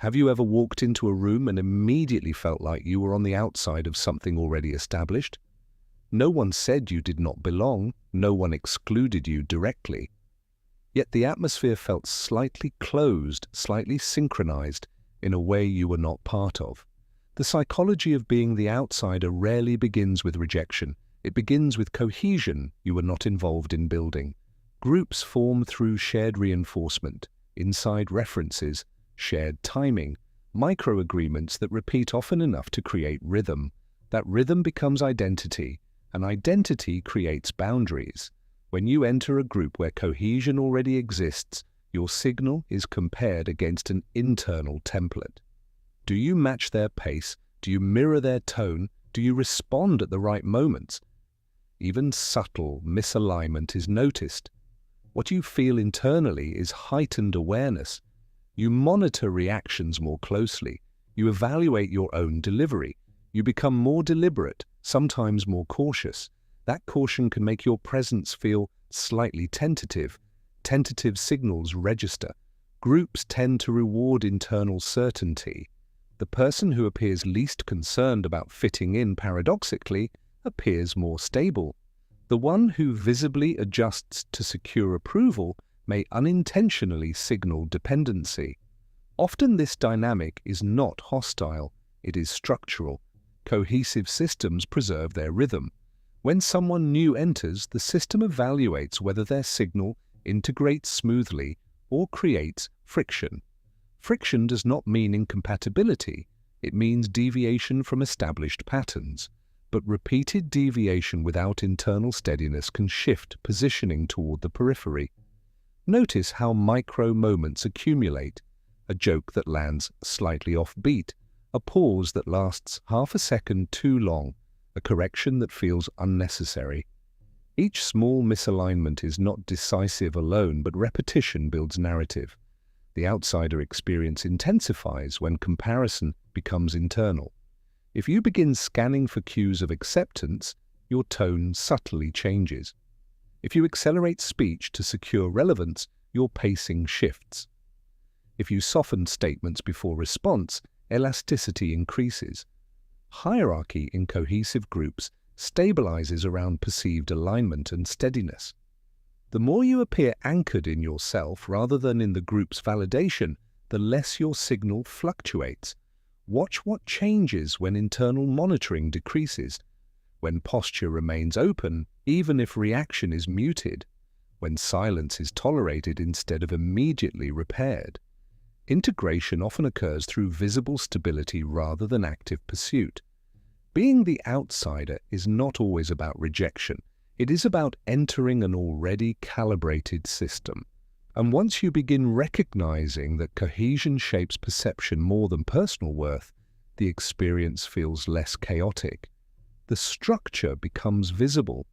Have you ever walked into a room and immediately felt like you were on the outside of something already established? No one said you did not belong, no one excluded you directly. Yet the atmosphere felt slightly closed, slightly synchronized, in a way you were not part of. The psychology of being the outsider rarely begins with rejection. It begins with cohesion you were not involved in building. Groups form through shared reinforcement, inside references, shared timing, micro-agreements that repeat often enough to create rhythm. That rhythm becomes identity, and identity creates boundaries. When you enter a group where cohesion already exists, your signal is compared against an internal template. Do you match their pace? Do you mirror their tone? Do you respond at the right moments? Even subtle misalignment is noticed. What you feel internally is heightened awareness. You monitor reactions more closely. You evaluate your own delivery. You become more deliberate, sometimes more cautious. That caution can make your presence feel slightly tentative. Tentative signals register. Groups tend to reward internal certainty. The person who appears least concerned about fitting in paradoxically appears more stable. The one who visibly adjusts to secure approval may unintentionally signal dependency. Often this dynamic is not hostile, it is structural. Cohesive systems preserve their rhythm. When someone new enters, the system evaluates whether their signal integrates smoothly or creates friction. Friction does not mean incompatibility, it means deviation from established patterns. But repeated deviation without internal steadiness can shift positioning toward the periphery. Notice how micro moments accumulate. A joke that lands slightly off-beat, a pause that lasts half a second too long, a correction that feels unnecessary. Each small misalignment is not decisive alone, but repetition builds narrative. The outsider experience intensifies when comparison becomes internal. If you begin scanning for cues of acceptance, your tone subtly changes. If you accelerate speech to secure relevance, your pacing shifts. If you soften statements before response, elasticity increases. Hierarchy in cohesive groups stabilizes around perceived alignment and steadiness. The more you appear anchored in yourself rather than in the group's validation, the less your signal fluctuates. Watch what changes when internal monitoring decreases, when posture remains open, even if reaction is muted, when silence is tolerated instead of immediately repaired. Integration often occurs through visible stability rather than active pursuit. Being the outsider is not always about rejection. It is about entering an already calibrated system. And once you begin recognizing that cohesion shapes perception more than personal worth, the experience feels less chaotic. The structure becomes visible,